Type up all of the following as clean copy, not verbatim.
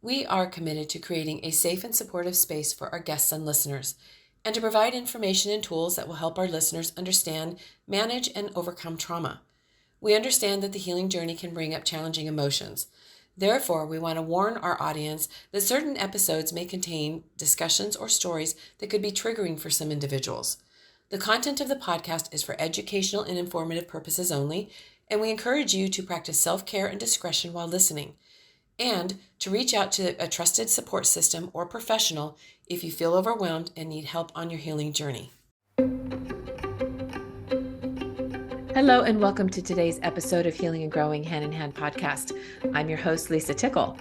We are committed to creating a safe and supportive space for our guests and listeners, and to provide information and tools that will help our listeners understand, manage, and overcome trauma. We understand that the healing journey can bring up challenging emotions. Therefore, we want to warn our audience that certain episodes may contain discussions or stories that could be triggering for some individuals. The content of the podcast is for educational and informative purposes only, and we encourage you to practice self-care and discretion while listening, and to reach out to a trusted support system or professional if you feel overwhelmed and need help on your healing journey. Hello, and welcome to today's episode of Healing and Growing Hand in Hand podcast. I'm your host, Lisa Tickle.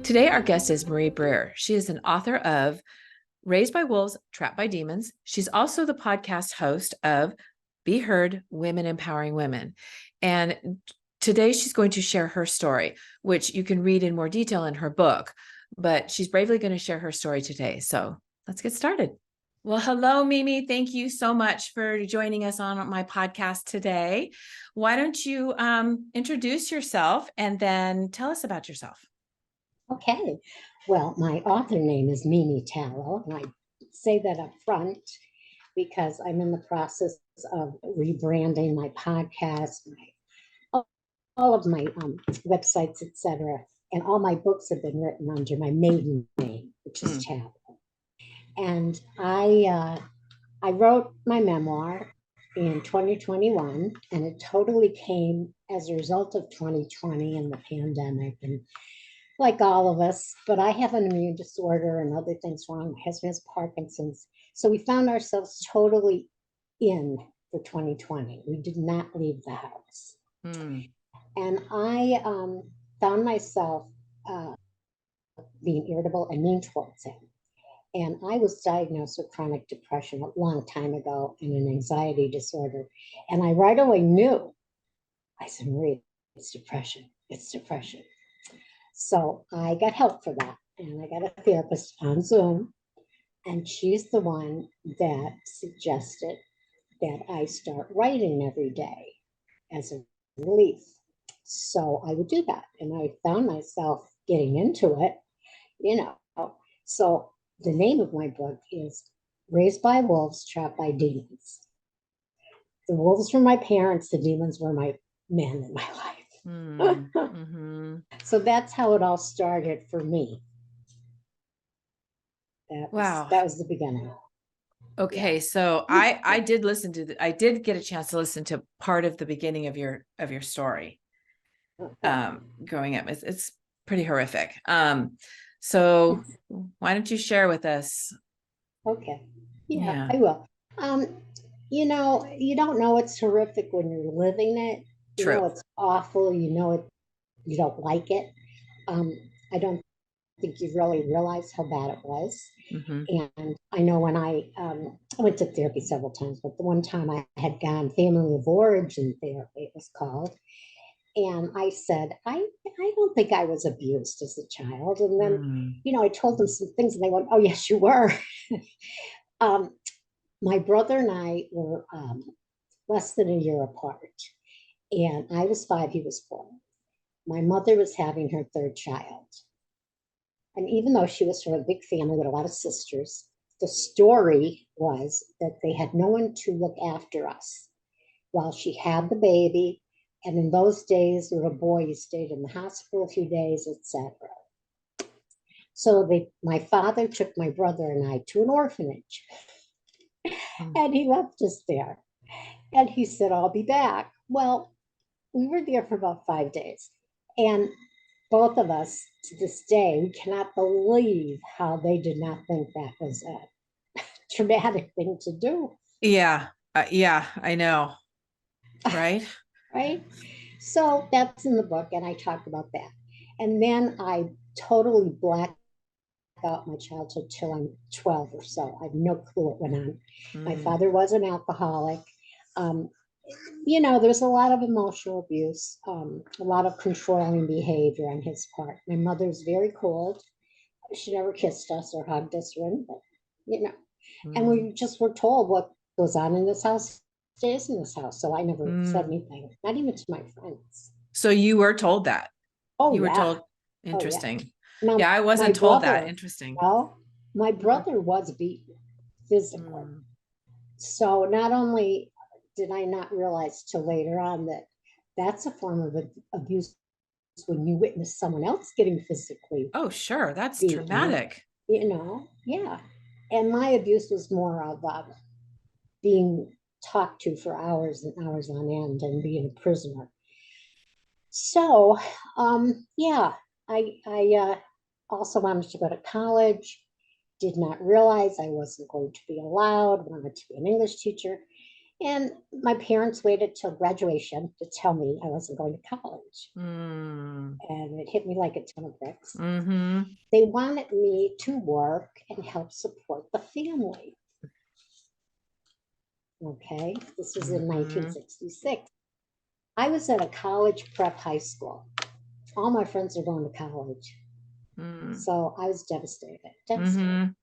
Today, our guest is Brier. She is an author of Raised by Wolves, Trapped by Demons. She's also the podcast host of Be Heard, Women Empowering Women. And today she's going to share her story, which you can read in more detail in her book, but she's bravely going to share her story today. So let's get started. Well, hello, Mimi. Thank you so much for joining us on my podcast today. Why don't you introduce yourself and then tell us about yourself? Okay. Well, my author name is Mimi Tallow, and I say that up front because I'm in the process of rebranding my podcast, all of my websites, etc. And all my books have been written under my maiden name, which is Tallow. And I wrote my memoir in 2021, and it totally came as a result of 2020 and the pandemic, and like all of us, but I have an immune disorder and other things wrong. My husband has Parkinson's. So we found ourselves totally in for 2020. We did not leave the house. And I found myself being irritable and mean towards him. And I was diagnosed with chronic depression a long time ago and an anxiety disorder. And I right away knew, I said, Marie, it's depression. It's depression. So I got help for that. And I got a therapist on Zoom. And she's the one that suggested that I start writing every day as a relief. So I would do that. And I found myself getting into it, So the name of my book is Raised by Wolves, Trapped by Demons. The wolves were my parents, the demons were my men in my life. So that's how it all started for me. That was the beginning. Okay, so I did listen to I did get a chance to listen to part of the beginning of your story. Growing up, it's pretty horrific. So why don't you share with us? Okay. Yeah, I will. You don't know it's horrific when you're living it. True. You know it's awful. You know it. You don't like it. I don't think you really realize how bad it was. And I know when I went to therapy several times, but the one time I had gone family of origin therapy, it was called. And I said, I don't think I was abused as a child. And then, I told them some things and they went, oh, yes, you were. My brother and I were less than a year apart. And I was 5, he was 4. My mother was having her 3rd child. And even though she was from a big family with a lot of sisters, the story was that they had no one to look after us while she had the baby. And in those days, little boys stayed in the hospital a few days, etc. So my father took my brother and I to an orphanage. And he left us there. And he said, I'll be back. Well, we were there for about 5 days. And both of us, to this day, we cannot believe how they did not think that was a traumatic thing to do. Yeah. Yeah, I know. Right? Right? So that's in the book, and I talk about that. And then I totally blacked out my childhood till I'm 12 or so. I have no clue what went on. My father was an alcoholic. There's a lot of emotional abuse, a lot of controlling behavior on his part. My mother's very cold. She never kissed us or hugged us or anything, And we just were told what goes on in this house stays in this house. So I never said anything, not even to my friends. So you were told that? Oh, you were told. Interesting. Oh, Now, Yeah, I my wasn't told that. brother, Interesting. well, my brother was beaten physically. Mm. So not only did I not realize till later on that that's a form of abuse when you witness someone else getting physically Oh, sure. That's beaten, traumatic. yeah. And my abuse was more of being talked to for hours and hours on end and being a prisoner. So, yeah, I also wanted to go to college, did not realize I wasn't going to be allowed, wanted to be an English teacher. And my parents waited till graduation to tell me I wasn't going to college. Mm. And it hit me like a ton of bricks. Mm-hmm. They wanted me to work and help support the family. Okay, this was in 1966. I was at a college prep high school. All my friends are going to college. So I was devastated. And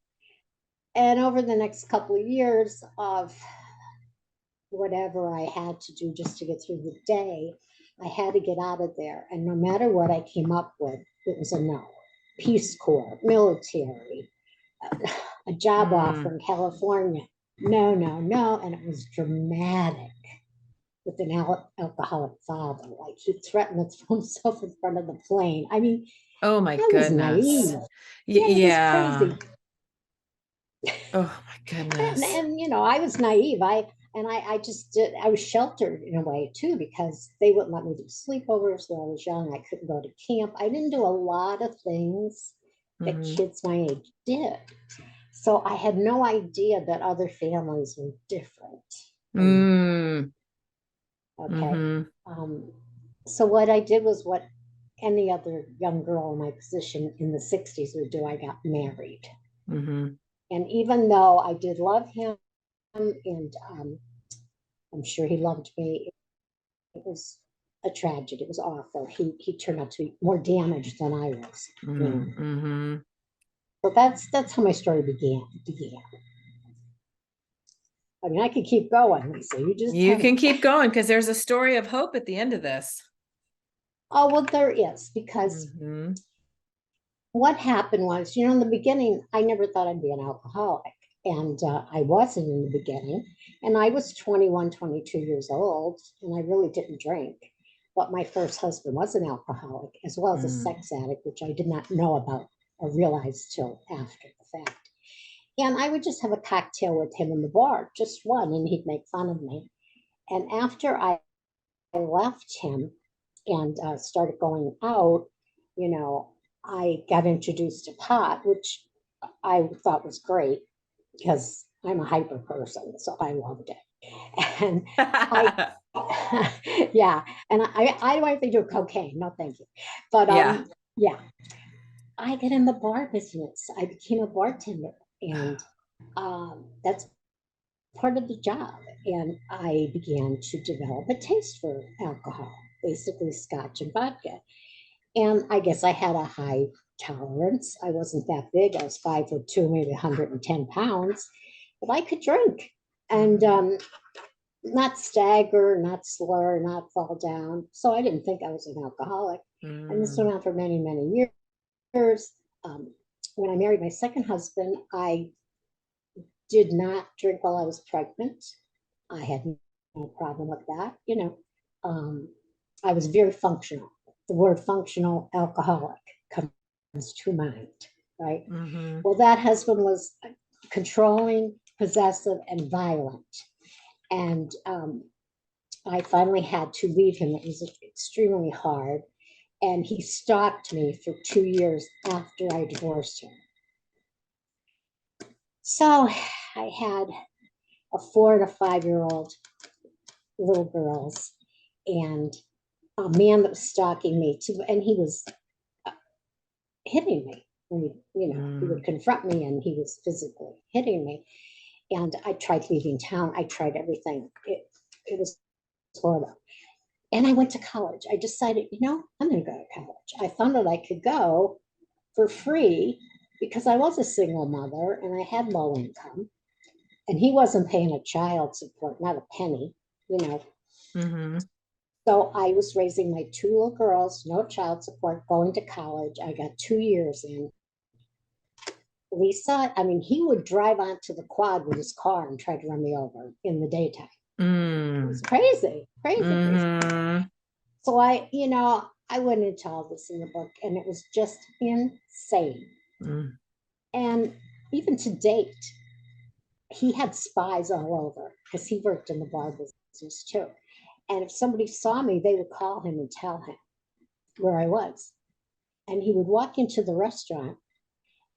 over the next couple of years of whatever I had to do just to get through the day, I had to get out of there. And no matter what I came up with, it was a no. Peace Corps, military, a job offer in California. No, no, no. And it was dramatic with an alcoholic father. Like he threatened to throw himself in front of the plane. I mean, Oh my I was goodness. naive. Yeah, it was crazy. Oh my goodness. And I was naive. I just did. I was sheltered in a way too because they wouldn't let me do sleepovers when I was young. I couldn't go to camp. I didn't do a lot of things that kids my age did. So I had no idea that other families were different. Okay. So what I did was what any other young girl in my position in the 60s would do. I got married. And even though I did love him and I'm sure he loved me, it was a tragedy. It was awful. He turned out to be more damaged than I was. So that's how my story began. I mean, I could keep going, Lisa. You can keep going because there's a story of hope at the end of this. Oh, well, there is, because what happened was, in the beginning, I never thought I'd be an alcoholic. And I wasn't in the beginning. And I was 21, 22 years old, and I really didn't drink. But my first husband was an alcoholic, as well as a sex addict, which I did not know about or realize till after the fact. And I would just have a cocktail with him in the bar, just one, and he'd make fun of me. And after I left him and started going out, I got introduced to pot, which I thought was great because I'm a hyper person, so I loved it. And yeah, and I don't want to do cocaine, no thank you. But yeah, I got in the bar business. I became a bartender, and that's part of the job. And I began to develop a taste for alcohol, basically scotch and vodka. And I guess I had a high tolerance. I wasn't that big. I was 5'2", maybe 110 pounds, but I could drink and not stagger, not slur, not fall down. So I didn't think I was an alcoholic. And this went on for many, many years. When I married my second husband, I did not drink while I was pregnant. I had no problem with that. I was very functional. The word functional alcoholic comes to mind, right? Well, that husband was controlling, possessive, and violent. And I finally had to leave him. It was extremely hard. And he stalked me for 2 years after I divorced him. So I had a 4 and a 5-year-old little girls and a man that was stalking me too. And he was hitting me. He would confront me and he was physically hitting me. And I tried leaving town. I tried everything. It was horrible. And I went to college. I decided, I'm going to go to college. I found out I could go for free because I was a single mother and I had low income. And he wasn't paying a child support, not a penny, So I was raising my 2 little girls, no child support, going to college. I got 2 years in. Lisa, I mean, he would drive onto the quad with his car and try to run me over in the daytime. It was crazy, crazy, crazy. So I went into all this in the book, and it was just insane. And even to date, he had spies all over because he worked in the bar business too. And if somebody saw me, they would call him and tell him where I was. And he would walk into the restaurant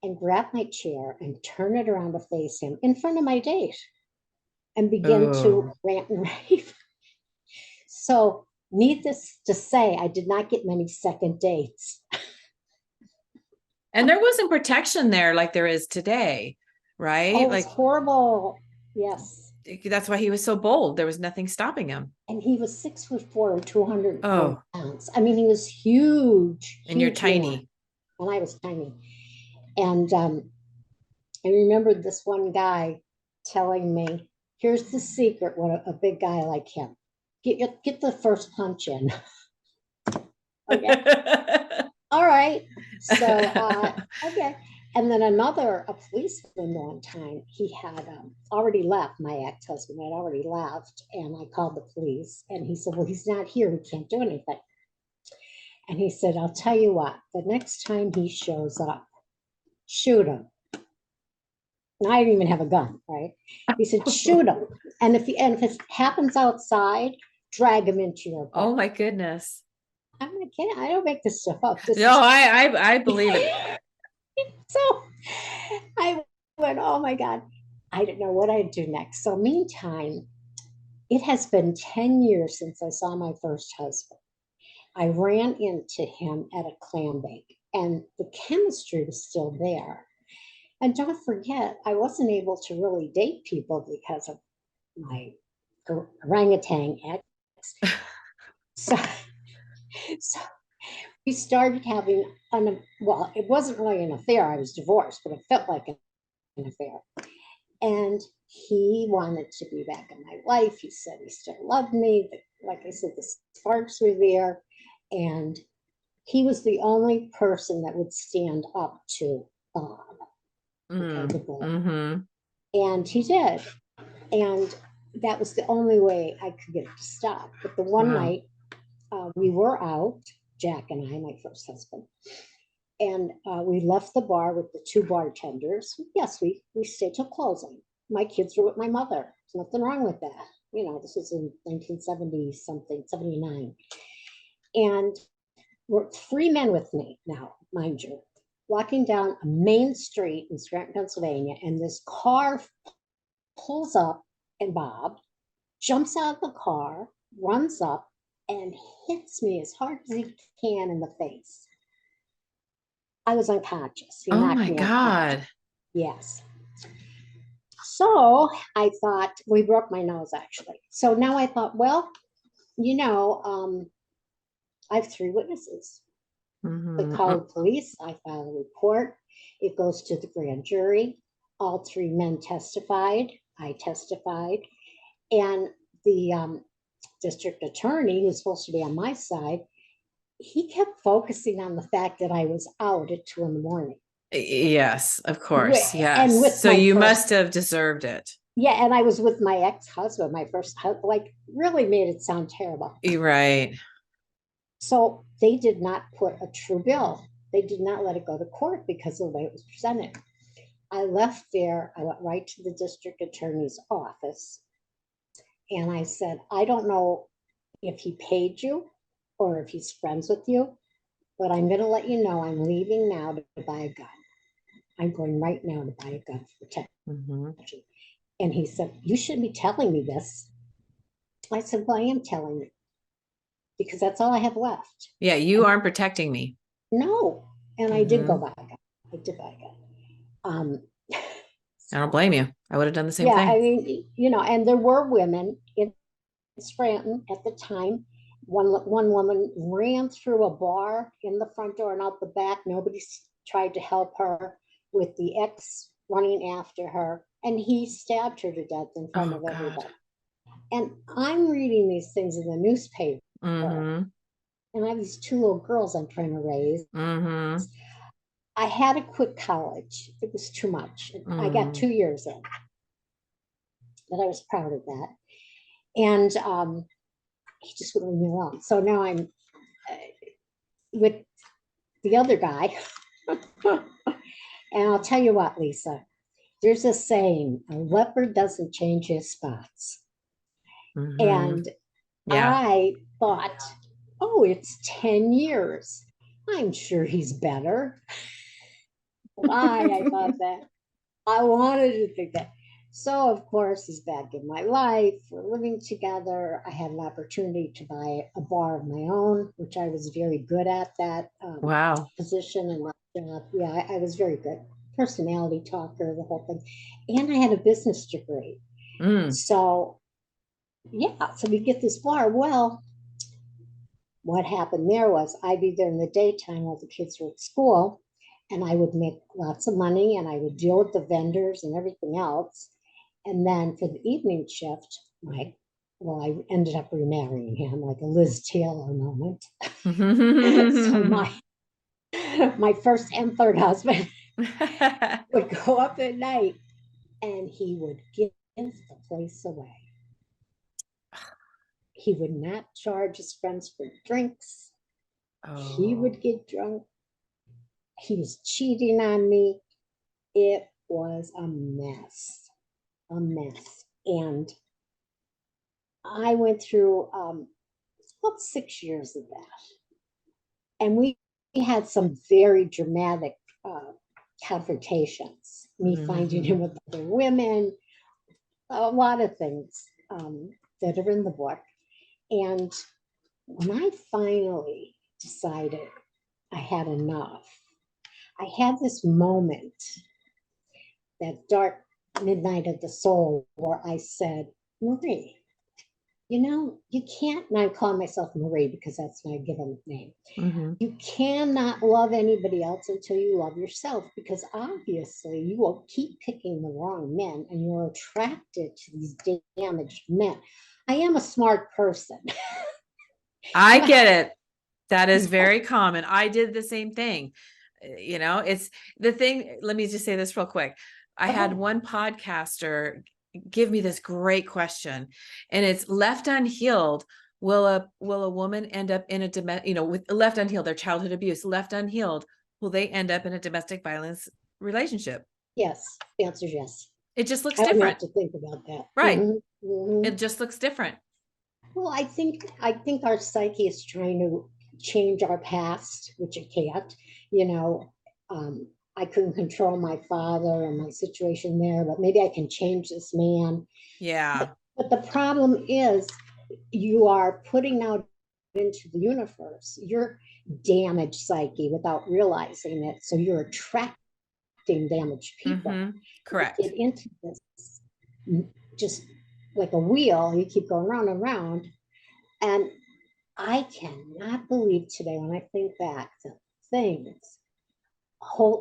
and grab my chair and turn it around to face him in front of my date and begin to rant and rave. So, needless to say, I did not get many second dates. And there wasn't protection there like there is today, right? Oh, it's horrible. Yes. That's why he was so bold. There was nothing stopping him. And he was 6'4" and 200 pounds. I mean, he was huge. And you're tiny. And I was tiny. And I remember this one guy telling me, here's the secret, what a big guy like him. Get the first punch in. Okay. All right. So, okay. And then a policeman one time, he had already left. My ex-husband had already left. And I called the police. And he said, well, he's not here. We can't do anything. And he said, I'll tell you what, the next time he shows up, shoot him. And I didn't even have a gun, right? He said, shoot him. And if it happens outside, drag him into your bar. Oh, my goodness. I'm not kidding. I don't make this stuff up. I believe it. So I went, oh my God, I didn't know what I'd do next. So meantime, it has been 10 years since I saw my first husband. I ran into him at a clam bake, and the chemistry was still there. And don't forget, I wasn't able to really date people because of my orangutan ex. So we started having it wasn't really an affair. I was divorced, but it felt like an affair. And he wanted to be back in my life. He said he still loved me. But like I said, the sparks were there. And he was the only person that would stand up to Bob. Okay, the boy. And he did. And that was the only way I could get it to stop. But the one night we were out, Jack and I, my first husband, and we left the bar with the 2 bartenders. Yes, we stayed till closing. My kids were with my mother. There's nothing wrong with that. This was in 1970 something, 79. And we're 3 men with me now, mind you, walking down a main street in Scranton, Pennsylvania, and this car pulls up, and Bob jumps out of the car, runs up, and hits me as hard as he can in the face. I was unconscious. Oh my God. Yes. So I thought, we broke my nose actually. So now I thought, well, I have 3 witnesses. I call the police, I file a report, it goes to the grand jury. All 3 men testified, I testified, and the district attorney, who's supposed to be on my side, he kept focusing on the fact that I was out at 2 a.m. Yes, of course. Yes. And so you must have deserved it. Yeah. And I was with my ex-husband, my first husband, like really made it sound terrible. Right. So they did not put a true bill. They did not let it go to court because of the way it was presented. I left there. I went right to the district attorney's office. And I said, I don't know if he paid you or if he's friends with you, but I'm going to let you know I'm leaving now to buy a gun. I'm going right now to buy a gun for protection. And he said, you shouldn't be telling me this. I said, well, I am telling you because that's all I have left. Yeah, you aren't protecting me. No. And I did go buy a gun. I did buy a gun. I don't blame you. I would have done the same thing. I mean, and there were women in Scranton at the time. One woman ran through a bar in the front door and out the back. Nobody tried to help her with the ex running after her. And he stabbed her to death in front of everybody. And I'm reading these things in the newspaper. Mm-hmm. And I have these two little girls I'm trying to raise. Mm-hmm. I had to quit college. It was too much. I got 2 years in, but I was proud of that. And he just wouldn't leave me alone. So now I'm with the other guy. And I'll tell you what, Lisa, there's a saying, a leopard doesn't change his spots. Mm-hmm. And Yeah. I thought, oh, it's 10 years. I'm sure he's better. Why? I thought that. I wanted to think that. So, of course, he's back in my life. We're living together. I had an opportunity to buy a bar of my own, which I was very good at that Wow. position and job. Yeah, I was very good. Personality talker, the whole thing. And I had a business degree. So, yeah, so we get this bar. Well, what happened there was I'd be there in the daytime while the kids were at school, and I would make lots of money and I would deal with the vendors and everything else. And then for the evening shift, I ended up remarrying him, like a Liz Taylor moment. So my first and third husband would go up at night and he would give the place away. He would not charge his friends for drinks. Oh. He would get drunk. He was cheating on me. It was a mess. And I went through about 6 years of that. And we had some very dramatic confrontations. Me finding him with other women, a lot of things that are in the book. And when I finally decided I had enough, I had this moment, that dark midnight of the soul, where I said, Marie, you can't, and I call myself Marie because that's my given name. You cannot love anybody else until you love yourself, because obviously you will keep picking the wrong men and you're attracted to these damaged men. I am a smart person. I get it. That is very common. I did the same thing. It's the thing. Let me just say this real quick. I had one podcaster give me this great question, and it's left unhealed. Will a woman end up in with left unhealed, their childhood abuse, left unhealed, will they end up in a domestic violence relationship? Yes. The answer is yes. It just looks different. I different. have to think about that. Right. It just looks different. Well, I think our psyche is trying to change our past, which it can't. I couldn't control my father and my situation there, but maybe I can change this man. Yeah. But the problem is, you are putting out into the universe your damaged psyche without realizing it. So you're attracting damaged people. Correct. Get into this just like a wheel, you keep going round and round. And I cannot believe today, when I think back, the things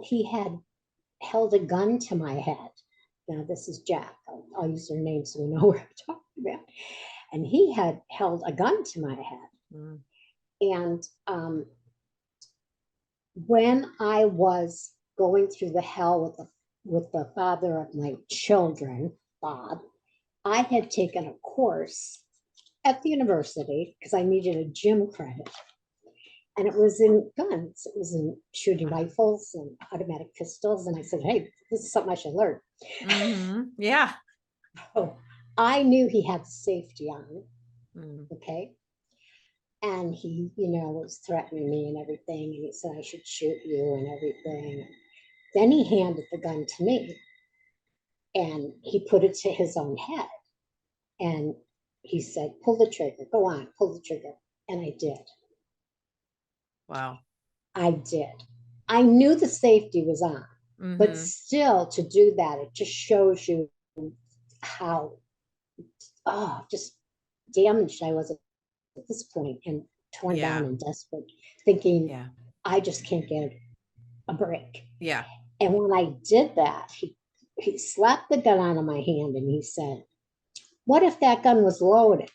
he had held a gun to my head. Now, this is Jack. I'll use their name so we know what I'm talking about. And he had held a gun to my head. And when I was going through the hell with the father of my children, Bob, I had taken a course at the university because I needed a gym credit. And it was in guns. It was in shooting rifles and automatic pistols. And I said, hey, this is something I should learn. Yeah. Oh, I knew he had safety on. Okay. And he, was threatening me and everything. And he said I should shoot you and everything. Then he handed the gun to me. And he put it to his own head. And he said, pull the trigger. Go on, pull the trigger. And I did. Wow. I did. I knew the safety was on, but still, to do that, it just shows you how just damaged I was at this point, and torn down and desperate, thinking I just can't get a break. Yeah. And when I did that, he slapped the gun out of my hand and he said, what if that gun was loaded?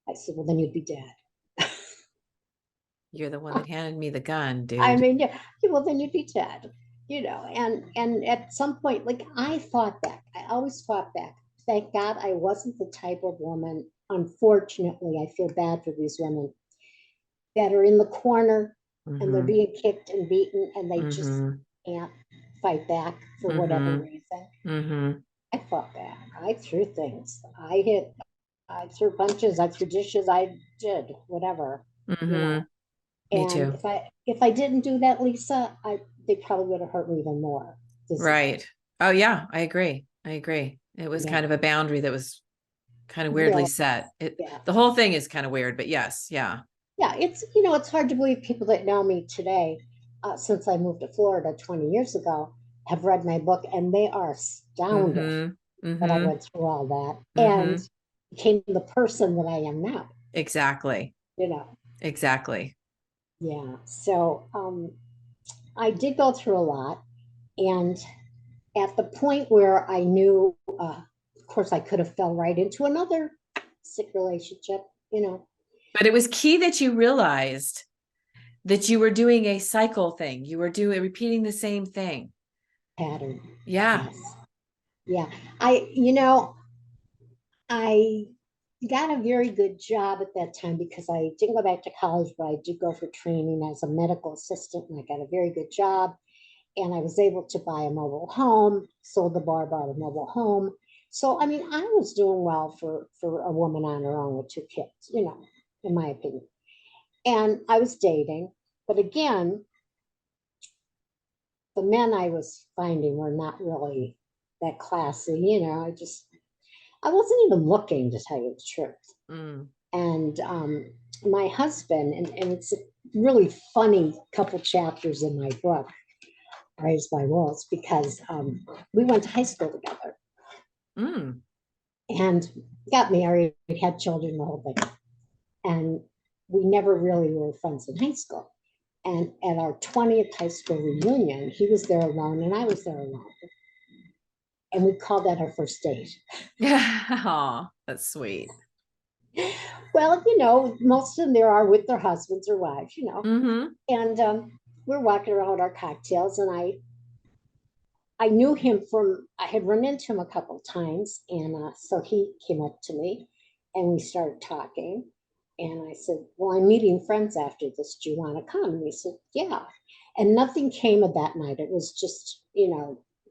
I said, well, then you'd be dead. You're the one that handed me the gun, dude. I mean, yeah, well, then you'd be dead, and at some point, like I fought back. I always fought back. Thank God I wasn't the type of woman. Unfortunately, I feel bad for these women that are in the corner and they're being kicked and beaten and they just can't fight back for whatever reason. I fought back. I threw things. I threw punches. I threw dishes. I did whatever. Me And too. if I didn't do that, Lisa, they probably would have hurt me even more physically. Right. Oh yeah, I agree. It was kind of a boundary that was kind of weirdly set. The whole thing is kind of weird, but yes. Yeah. Yeah. It's hard to believe people that know me today, since I moved to Florida 20 years ago, have read my book and they are astounded that I went through all that and became the person that I am now. Exactly. Exactly. Yeah. So, I did go through a lot, and at the point where I knew, of course, I could have fell right into another sick relationship, But it was key that you realized that you were doing a cycle thing. You were repeating the same thing. Pattern. Yeah. Yes. Yeah. I got a very good job at that time because I didn't go back to college, but I did go for training as a medical assistant, and I got a very good job. And I was able to buy a mobile home, sold the bar, bought a mobile home. So, I mean, I was doing well for a woman on her own with 2 kids, in my opinion. And I was dating, but again, the men I was finding were not really that classy, I wasn't even looking, to tell you the truth. And my husband, and it's a really funny couple chapters in my book, Raised by Wolves, because we went to high school together and got married, had children, the whole thing. And we never really were friends in high school. And at our 20th high school reunion, he was there alone and I was there alone. And we called that our first date. Oh, that's sweet. Well, most of them there are with their husbands or wives, And we're walking around with our cocktails, and I knew him I had run into him a couple of times, and so he came up to me, and we started talking. And I said, well, I'm meeting friends after this. Do you want to come? And he said, yeah. And nothing came of that night. It was just,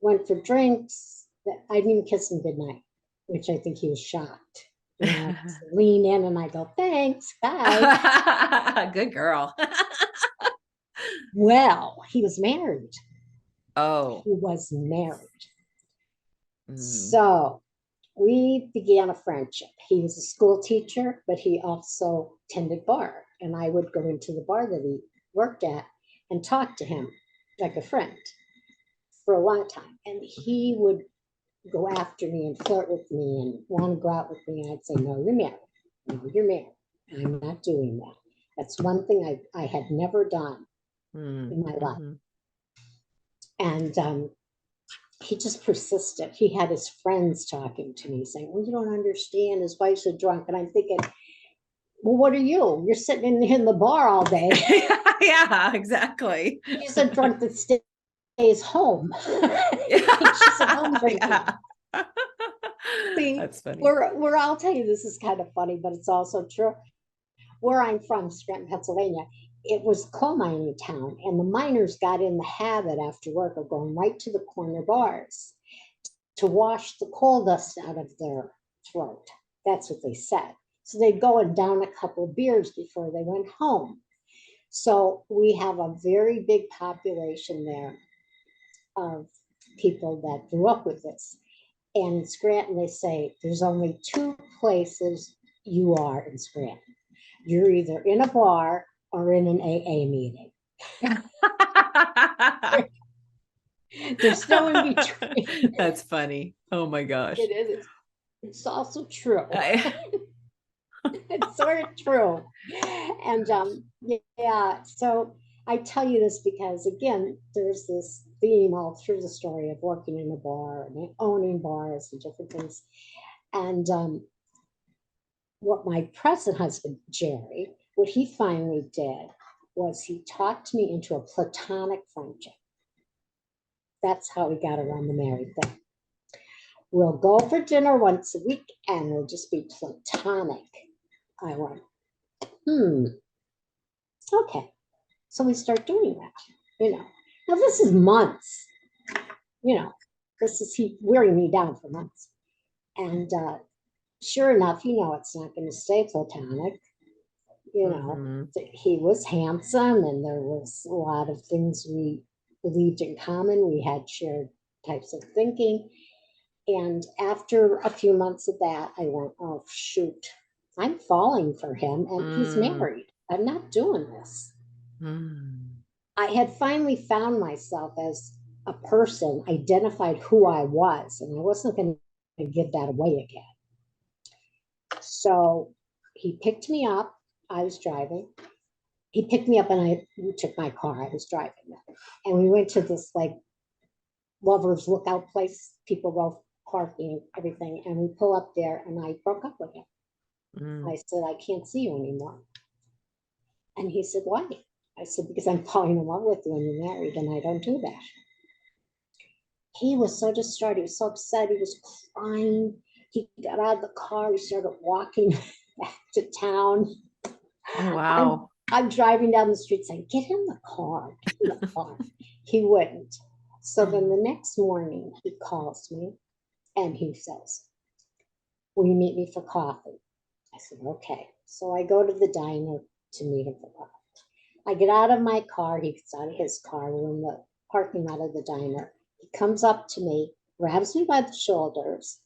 went for drinks. I didn't even kiss him goodnight, which I think he was shocked. Lean in and I go, thanks, bye. Good girl. Well, he was married. Oh. He was married. So we began a friendship. He was a school teacher, but he also tended bar. And I would go into the bar that he worked at and talk to him like a friend for a long time. And he would go after me and flirt with me and want to go out with me. And I'd say, no, you're married. No, you're married. I'm not doing that. That's one thing I had never done in my life. And he just persisted. He had his friends talking to me saying, well, you don't understand. His wife's a drunk. And I'm thinking, well, what are you? You're sitting in the bar all day. Yeah, exactly. He's a drunk that stays home. She's a home drinking. Yeah. See, that's funny. I'll tell you, this is kind of funny, but it's also true. Where I'm from, Scranton, Pennsylvania, it was coal mining town, and the miners got in the habit after work of going right to the corner bars to wash the coal dust out of their throat. That's what they said. So they'd go and down a couple of beers before they went home. So we have a very big population there of people that grew up with this. And in Scranton, they say there's only 2 places you are in Scranton. You're either in a bar or in an AA meeting. There's no in between. That's funny. Oh my gosh. It is. It's also true. It's sort of true. And yeah, so I tell you this because, again, there's this theme all through the story of working in a bar and owning bars and different things. And what my present husband, Jerry, what he finally did was he talked me into a platonic friendship. That's how we got around the married thing. We'll go for dinner once a week and we'll just be platonic. I went, okay. So we start doing that, Now this is months, this is he wearing me down for months. And sure enough, it's not going to stay platonic. He was handsome and there was a lot of things we believed in common. We had shared types of thinking. And after a few months of that, I went, oh, shoot, I'm falling for him and he's married. I'm not doing this. I had finally found myself as a person, identified who I was, and I wasn't going to give that away again. So he picked me up. I was driving. He picked me up and we took my car. I was driving. And we went to this like lovers lookout place. People go parking, everything. And we pull up there and I broke up with him. I said, I can't see you anymore. And he said, why? I said, because I'm falling in love with you and you're married and I don't do that. He was so distraught. He was so upset. He was crying. He got out of the car. We started walking back to town. Oh, wow. I'm driving down the street saying, get in the car. Get in the car. He wouldn't. So then the next morning he calls me and he says, will you meet me for coffee? I said, okay. So I go to the diner to meet him for coffee. I get out of my car. He gets out of his car. We're in the parking lot of the diner. He comes up to me, grabs me by the shoulders,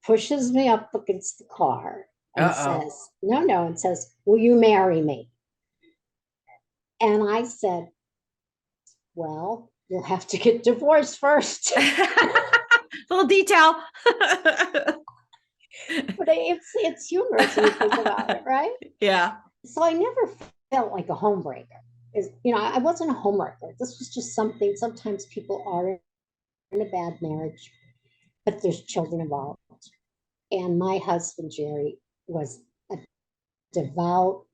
pushes me up against the car and says, no, and says, will you marry me? And I said, well, you'll have to get divorced first. Little detail. But it's humorous when you think about it, right? Yeah. So I never felt like a homebreaker. I wasn't a homewrecker. This was just something. Sometimes people are in a bad marriage, but there's children involved. And my husband, Jerry, was a devout,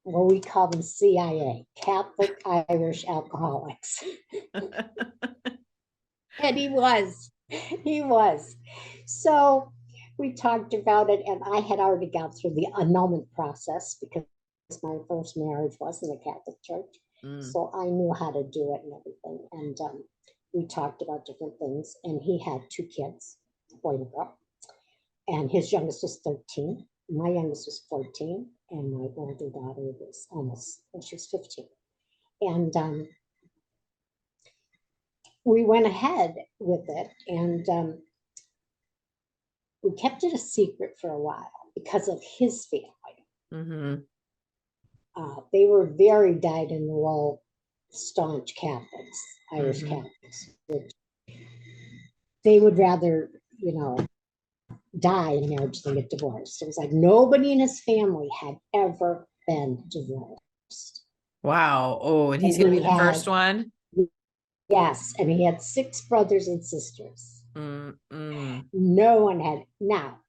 what we call them CIA, Catholic Irish alcoholics. And he was. So we talked about it, and I had already gone through the annulment process because my first marriage was in the Catholic Church. So I knew how to do it and everything. And we talked about different things. And he had 2 kids, a boy and a girl. And his youngest was 13. My youngest was 14. And my older daughter was she was 15. And we went ahead with it. And we kept it a secret for a while because of his family. They were very dyed-in-the-wool, staunch Catholics, Irish Catholics. They would rather, die in a marriage than get divorced. It was like nobody in his family had ever been divorced. Wow. Oh, and he's going to be the first one? Yes, and he had 6 brothers and sisters. No one had. Now,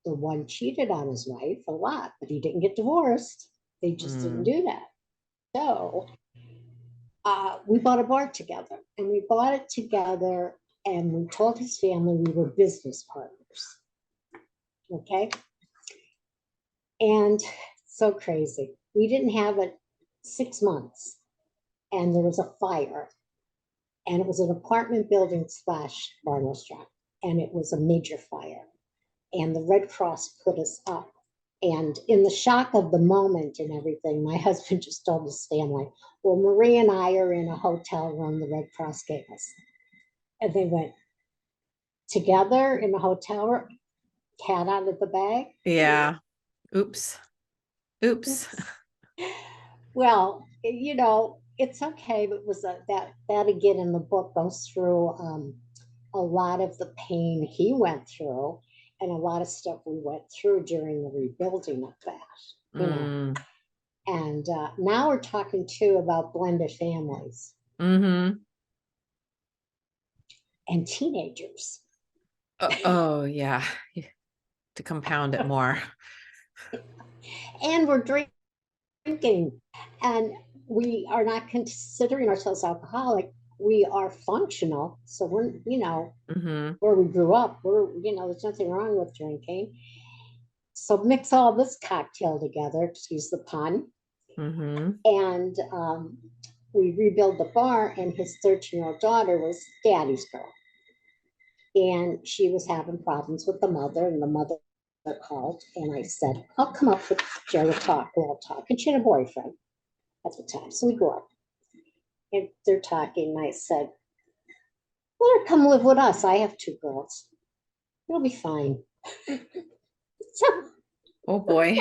the one cheated on his wife a lot, but he didn't get divorced. They just didn't do that. So we bought a bar together, and we bought it together, and we told his family we were business partners. Okay? And so crazy. We didn't have it 6 months, and there was a fire, and it was an apartment building / bar restaurant, and it was a major fire. And the Red Cross put us up. And in the shock of the moment and everything, my husband just told his family, well, Marie and I are in a hotel room the Red Cross gave us. And they went, together in a hotel room, cat out of the bag? Yeah. Oops. Well, it's okay, but it was that again in the book goes through a lot of the pain he went through. And a lot of stuff we went through during the rebuilding of that, And now we're talking too about blended families and teenagers. Oh, yeah. To compound it more. And we're drinking drinking. And we are not considering ourselves alcoholic. We are functional. So we're, Mm-hmm. where we grew up, there's nothing wrong with drinking. So mix all this cocktail together, excuse the pun. Mm-hmm. And we rebuilt the bar, and his 13-year-old daughter was daddy's girl. And she was having problems with the mother, and the mother called, and I said, I'll come up with Jerry, we'll talk. And she had a boyfriend at the time. So we go up, and they're talking, and I said, let her come live with us. I have 2 girls. It'll be fine. So Oh boy.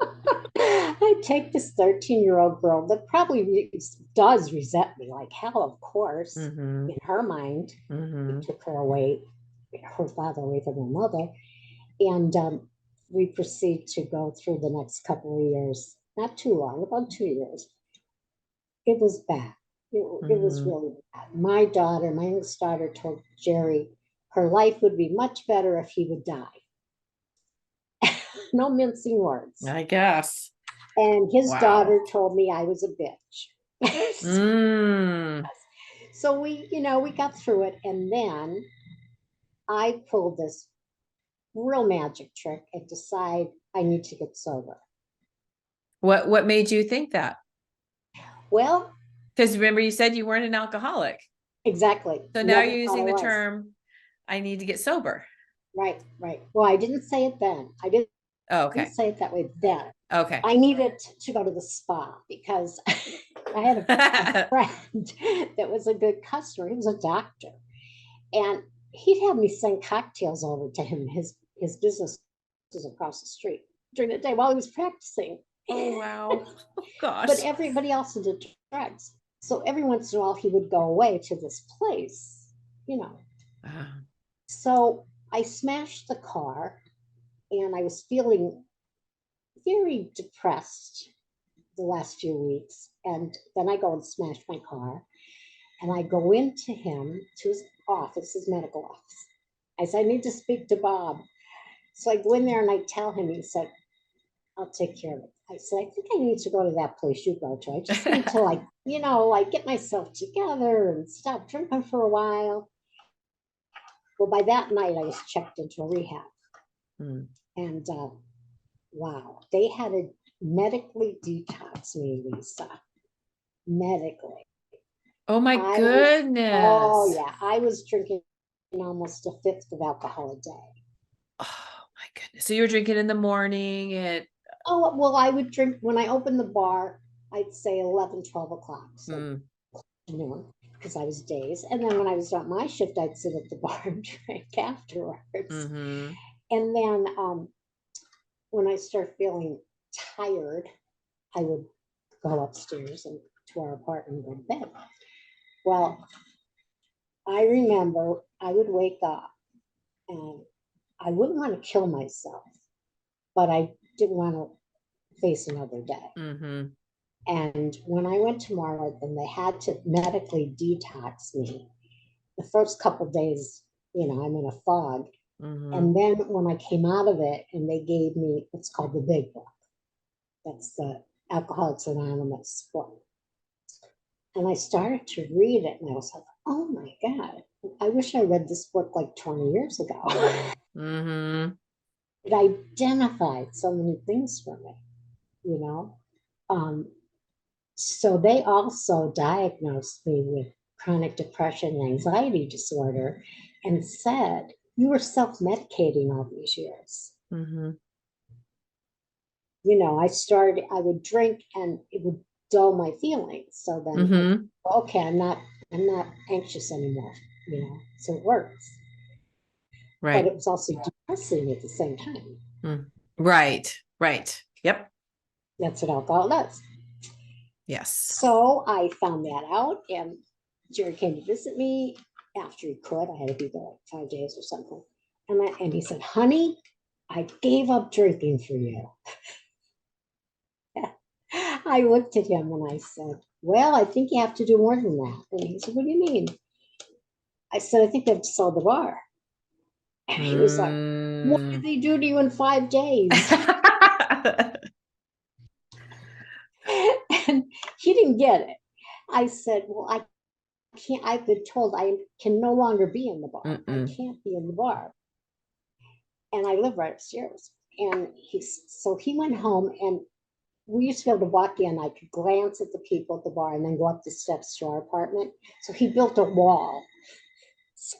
I take this 13-year-old girl that probably does resent me like hell, of course, Mm-hmm. in her mind. Mm-hmm. We took her away, her father away from her mother. And we proceed to go through the next couple of years, not too long, about 2 years. It was bad. It was Mm-hmm. really bad. My youngest daughter told Jerry her life would be much better if he would die. No mincing words. I guess. And his Wow. daughter told me I was a bitch. Mm. So we got through it. And then I pulled this real magic trick and decide I need to get sober. What made you think that? Well, Because remember you said you weren't an alcoholic. exactly. So now Never you're thought using I the was. term, I need to get sober. Right. Well, I didn't say it then. I didn't Oh, okay. say it that way then. Okay. I needed to go to the spa because I had a friend that was a good customer. He was a doctor. And he'd have me send cocktails over to him. His business was across the street during the day while he was practicing. Oh, wow. Oh, gosh. But everybody else did drugs. So every once in a while he would go away to this place, So I smashed the car, and I was feeling very depressed the last few weeks. And then I go and smash my car, and I go into his office, his medical office. I said, I need to speak to Bob. So I go in there and I tell him. He said, I'll take care of it. I said, I think I need to go to that place you go to. I just need to get myself together and stop drinking for a while. Well, by that night, I was checked into a rehab. And wow, they had to medically detox me, Lisa. Medically. Oh my goodness. Oh yeah, I was drinking almost a fifth of alcohol a day. Oh my goodness. So you were drinking in the morning Oh, well, I would drink when I opened the bar, I'd say 11, 12 o'clock. So noon, because I was dazed. And then when I was on my shift, I'd sit at the bar and drink afterwards. Mm-hmm. And then when I start feeling tired, I would go upstairs and to our apartment and go to bed. Well, I remember I would wake up and I wouldn't want to kill myself, but I didn't want to face another day. Mm-hmm. And when I went to Marlton, they had to medically detox me. The first couple of days, I'm in a fog. Mm-hmm. And then when I came out of it, and they gave me what's called the Big Book. That's the Alcoholics Anonymous book. And I started to read it, and I was like, oh my God, I wish I read this book like 20 years ago. Mm-hmm. It identified so many things for me, So they also diagnosed me with chronic depression and anxiety disorder and said, you were self-medicating all these years. Mm-hmm. I would drink and it would dull my feelings. So then, okay, I'm not anxious anymore, so it works. Right. But it was also depressing at the same time. Right. Yep. That's what alcohol does. Yes. So I found that out, and Jerry came to visit me after he could. I had to be there like 5 days or something. And he said, honey, I gave up drinking for you. I looked at him and I said, well, I think you have to do more than that. And he said, what do you mean? I said, I think I have to sell the bar. And he was like, what did they do to you in 5 days? And he didn't get it. I said, well, I can't, I've been told I can no longer be in the bar. I can't be in the bar. And I live right upstairs. And so he went home, and we used to be able to walk in. I could glance at the people at the bar and then go up the steps to our apartment. So he built a wall. So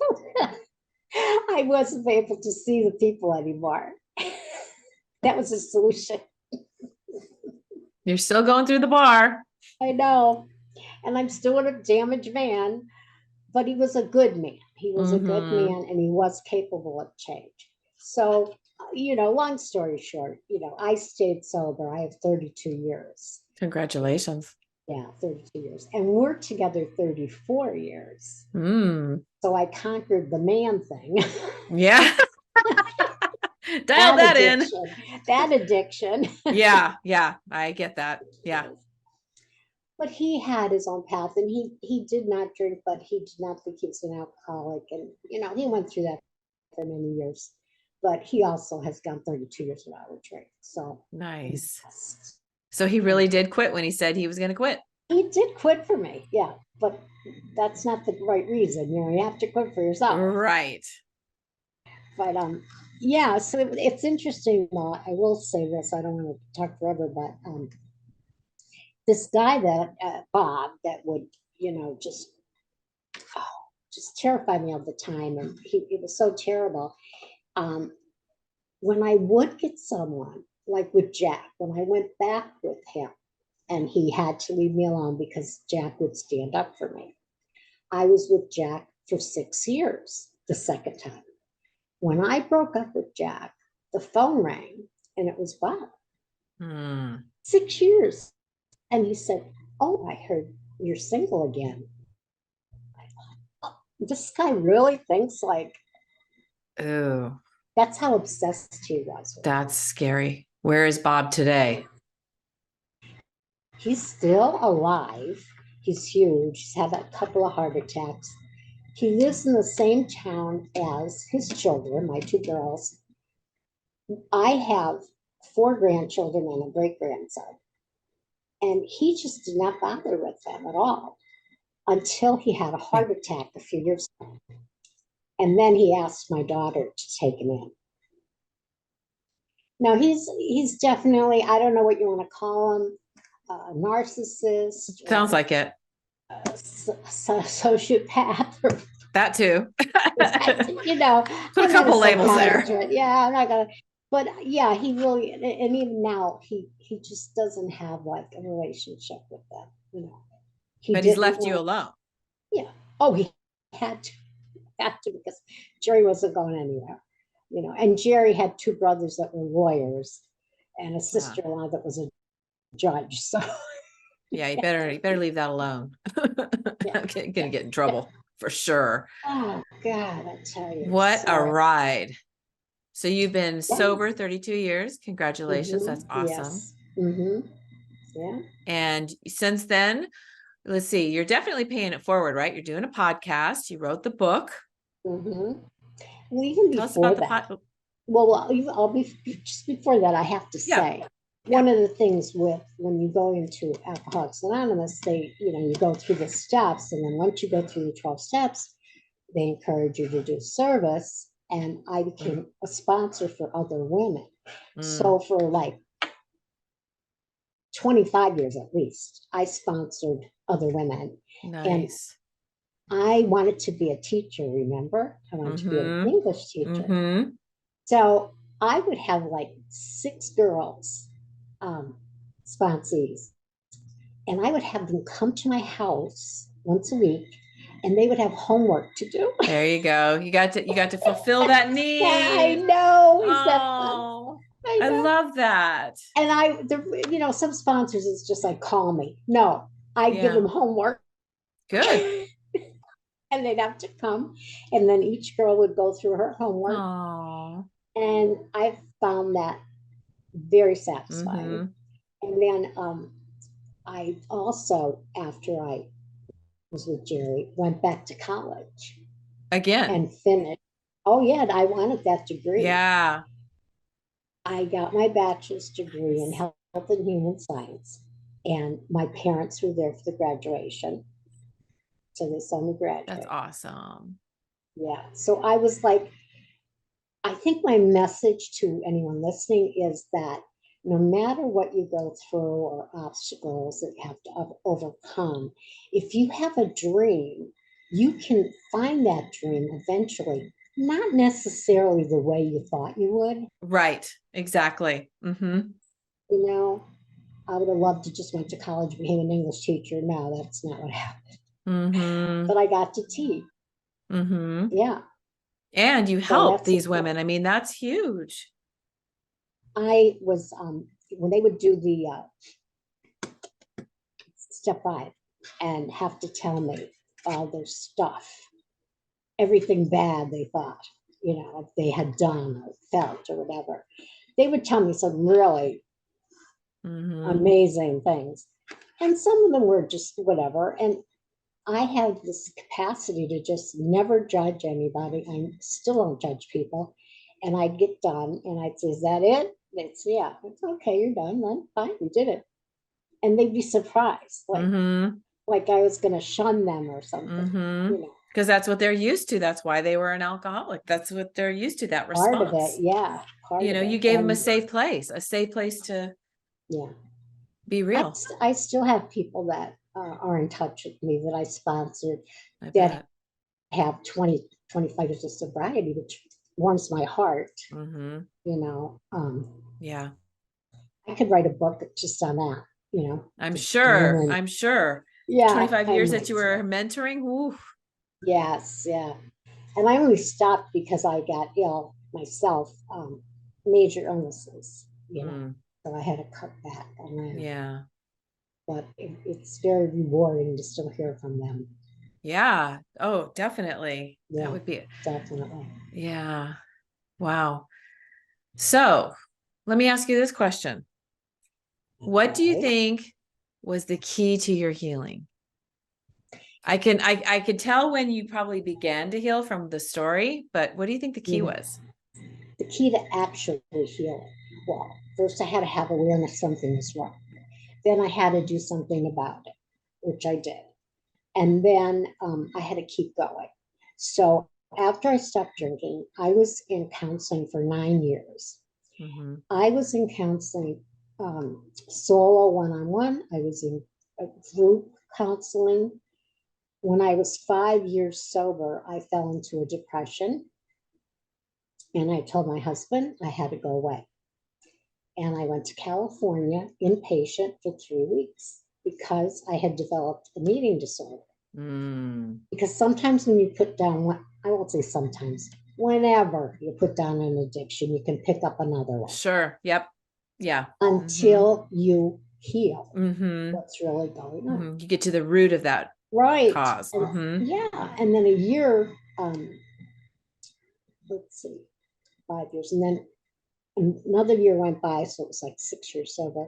I wasn't able to see the people anymore. That was a solution. You're still going through the bar. I know. And I'm still in a damaged man, but he was a good man. He was a good man, and he was capable of change. So, long story short, I stayed sober. I have 32 years. Congratulations. Yeah, 32 years. And we're together 34 years. So I conquered the man thing. Yeah. Dial that in. That addiction. Yeah. I get that. Yeah. But he had his own path, and he did not drink, but he did not think he was an alcoholic. And, he went through that for many years. But he also has gone 32 years without a drink. So nice. So he really did quit when he said he was going to quit. He did quit for me. Yeah. But that's not the right reason. You have to quit for yourself. Right. But yeah, so it's interesting. I will say this. I don't want to talk forever, but this guy that Bob, that would just terrify me all the time, and it was so terrible. When I would get someone, like with Jack, when I went back with him, and he had to leave me alone because Jack would stand up for me. I was with Jack for 6 years the second time. When I broke up with Jack, the phone rang, and it was Bob. 6 years. And he said, oh, I heard you're single again. This guy really thinks like, oh, that's how obsessed he was. That's scary. Where is Bob today? He's still alive. He's huge. He's had a couple of heart attacks. He lives in the same town as his children, my 2 girls. I have 4 grandchildren and a great-grandson. And he just did not bother with them at all until he had a heart attack a few years ago. And then he asked my daughter to take him in. Now, he's definitely, I don't know what you want to call him, a narcissist. Sounds like it. Sociopath. Or, that too. Put a couple labels there. Yeah, I'm not going to. But yeah, he really, and even now, he just doesn't have like a relationship with them, But he's left you alone. Yeah. Oh, he had to because Jerry wasn't going anywhere, and Jerry had 2 brothers that were lawyers and a sister-in-law that was a judge. So yeah, you better leave that alone. Yeah. Gonna get in trouble for sure. Oh God, I tell you. What a ride. So you've been sober 32 years. Congratulations. That's awesome. Yes. Yeah. And since then, let's see, you're definitely paying it forward, right? You're doing a podcast. You wrote the book. Well, even Tell before us that. about I'll be just before that. I have to say, one of the things with when you go into Alcoholics Anonymous, they, you go through the steps, and then once you go through the 12 steps, they encourage you to do service. And I became a sponsor for other women. So for like 25 years at least, I sponsored other women. Nice. And I wanted to be a teacher, remember? I wanted to be an English teacher. So I would have like 6 girls, sponsees, and I would have them come to my house once a week, and they would have homework to do. There you go. You got to fulfill that need. Yeah, I know. Is that fun? I love that. And some sponsors, it's just like, call me. No, I give them homework. Good. And they'd have to come, and then each girl would go through her homework. Aww. And I found that very satisfying. And then I also, after I was with Jerry, went back to college again and finished. Oh yeah, I wanted that degree. Yeah. I got my bachelor's degree in health and human science, And my parents were there for the graduation. So they saw me graduate. That's awesome. Yeah. So I was like, I think my message to anyone listening is that no matter what you go through or obstacles that you have to overcome, if you have a dream, you can find that dream eventually, not necessarily the way you thought you would. Right. Exactly. Mm-hmm. You know, I would have loved to just went to college, became an English teacher. No, that's not what happened. Mm-hmm. But I got to teach. Mm-hmm. Yeah. And you So help that's these women. I mean, that's huge. I was when they would do the step 5 and have to tell me all their stuff, everything bad they thought, you know, they had done or felt or whatever. They would tell me some really amazing things. And some of them were just whatever. And I have this capacity to just never judge anybody. I still don't judge people. And I'd get done and I'd say, is that it? They'd say, yeah. It's okay, you're done. Then fine, you did it. And they'd be surprised, like I was going to shun them or something, you know. Because that's what they're used to. That's why they were an alcoholic. That's what they're used to, that response. Part of it, yeah. You know, you gave them a safe place to be real. I still have people that are in touch with me that I sponsored that have 20, 25 years of sobriety, which warms my heart, you know. Yeah. I could write a book just on that, you know. I'm sure. Yeah. 25 years that you were mentoring. Ooh. Yes. Yeah. And I only stopped because I got ill myself, major illnesses, you know, so I had to cut back on that. Yeah. But it's very rewarding to still hear from them. Yeah. Oh, definitely. Yeah, that would be definitely. Yeah. Wow. So let me ask you this question. What do you think was the key to your healing? I could tell when you probably began to heal from the story, but what do you think the key was? The key to actually healing. Well, first I had to have awareness something was wrong. Then I had to do something about it, which I did. And then I had to keep going. So after I stopped drinking, I was in counseling for 9 years. I was in counseling solo one-on-one. I was in group counseling. When I was 5 years sober, I fell into a depression. And I told my husband I had to go away. And I went to California inpatient for 3 weeks because I had developed an eating disorder. Because sometimes when you put down, I won't say sometimes, whenever you put down an addiction, you can pick up another one. Sure. Yep. Yeah. Until you heal what's really going on. You get to the root of that cause. Yeah. And then a year, let's see, 5 years. And then another year went by. So it was like 6 years sober.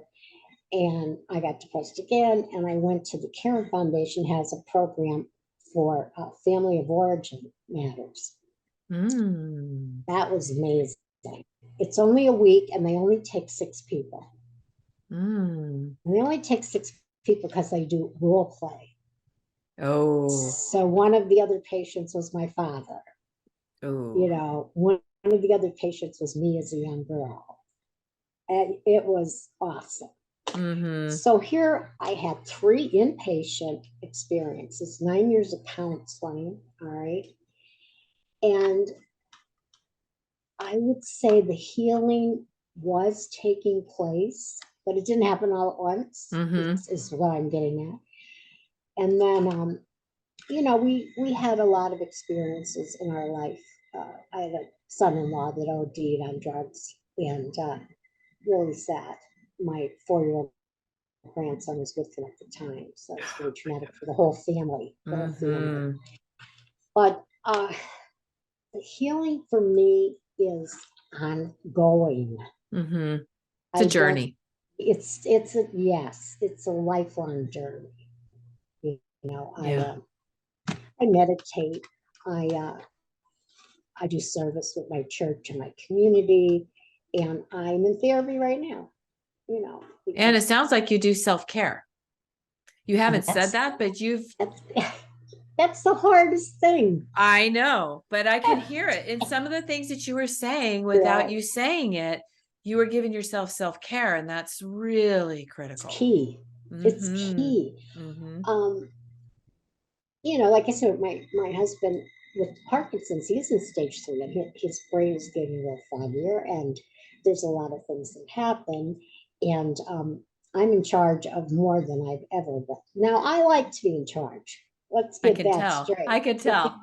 And I got depressed again. And I went to the Caring Foundation, has a program for family of origin matters. That was amazing. It's only a week and they only take 6 people. And they only take 6 people because they do role play. So one of the other patients was my father. You know, one of the other patients was me as a young girl. And it was awesome. So here I had 3 inpatient experiences, 9 years of counseling, all right? And I would say the healing was taking place, but it didn't happen all at once, is what I'm getting at. And then, you know, we had a lot of experiences in our life. I had a son-in-law that OD'd on drugs, and really sad. My 4-year-old grandson was with him at the time, so it's very traumatic for the whole family. But the healing for me is ongoing. It's a journey. It's a lifelong journey. You know, I meditate. I do service with my church and my community, and I'm in therapy right now. You know, and it sounds like you do self-care. You haven't said That's that, but that's, that's the hardest thing. I know, but I could hear it in some of the things that you were saying without Right. you saying it. You were giving yourself self-care, and that's really It's critical. key. It's Mm-hmm. key. Mm-hmm. Like I said, my husband with Parkinson's, he's in stage 3, and his brain is getting real foggier, and there's a lot of things that happen, and I'm in charge of more than I've ever been. Now, I like to be in charge. Let's I get can that tell. straight. I could tell.